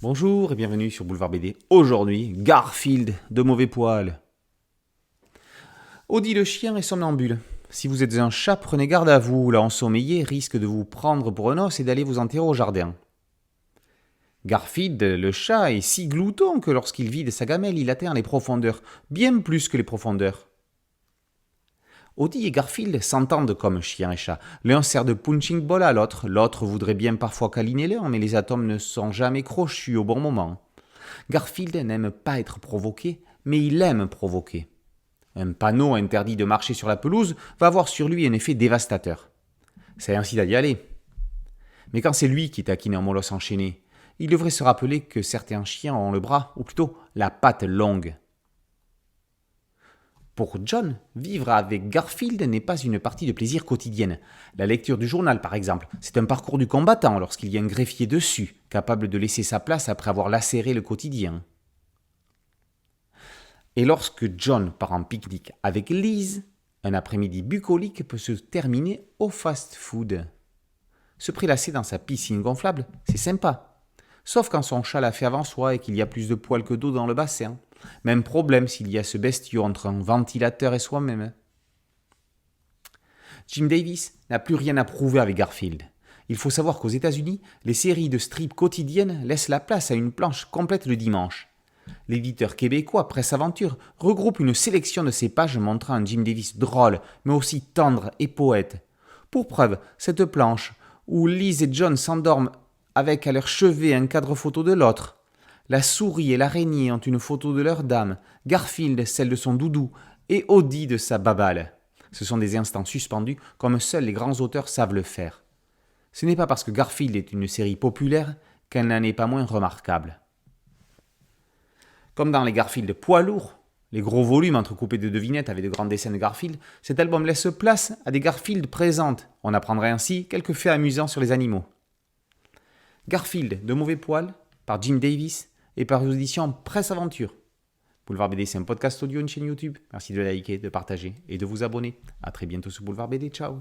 Bonjour et bienvenue sur Boulevard BD. Aujourd'hui, Garfield de mauvais poil. Audie le chien est somnambule. Si vous êtes un chat, prenez garde à vous. L'ensommeiller risque de vous prendre pour un os et d'aller vous enterrer au jardin. Garfield, le chat, est si glouton que lorsqu'il vide sa gamelle, il atteint les profondeurs, bien plus que les profondeurs. Audie et Garfield s'entendent comme chien et chat. L'un sert de punching ball à l'autre, l'autre voudrait bien parfois câliner l'un, mais les atomes ne sont jamais crochus au bon moment. Garfield n'aime pas être provoqué, mais il aime provoquer. Un panneau interdit de marcher sur la pelouse va avoir sur lui un effet dévastateur. C'est ainsi d'y aller. Mais quand c'est lui qui taquine un molosse enchaîné, il devrait se rappeler que certains chiens ont le bras, ou plutôt la patte longue. Pour John, vivre avec Garfield n'est pas une partie de plaisir quotidienne. La lecture du journal, par exemple, c'est un parcours du combattant lorsqu'il y a un greffier dessus, capable de laisser sa place après avoir lacéré le quotidien. Et lorsque John part en pique-nique avec Liz, un après-midi bucolique peut se terminer au fast-food. Se prélasser dans sa piscine gonflable, c'est sympa. Sauf quand son chat l'a fait avant soi et qu'il y a plus de poils que d'eau dans le bassin. Même problème s'il y a ce bestiau entre un ventilateur et soi-même. Jim Davis n'a plus rien à prouver avec Garfield. Il faut savoir qu'aux États-Unis, les séries de strips quotidiennes laissent la place à une planche complète le dimanche. L'éditeur québécois Presse Aventure regroupe une sélection de ces pages montrant un Jim Davis drôle, mais aussi tendre et poète. Pour preuve, cette planche, où Liz et John s'endorment avec à leur chevet un cadre photo de l'autre. La souris et l'araignée ont une photo de leur dame, Garfield celle de son doudou, et Audie de sa babale. Ce sont des instants suspendus comme seuls les grands auteurs savent le faire. Ce n'est pas parce que Garfield est une série populaire qu'elle n'en est pas moins remarquable. Comme dans les Garfield poids lourds, les gros volumes entrecoupés de devinettes avec de grands dessins de Garfield, cet album laisse place à des Garfield présentes. On apprendrait ainsi quelques faits amusants sur les animaux. Garfield de mauvais poil, par Jim Davis, et par les auditions Presse Aventure. Boulevard BD, c'est un podcast audio, une chaîne YouTube. Merci de liker, de partager et de vous abonner. A très bientôt sur Boulevard BD. Ciao.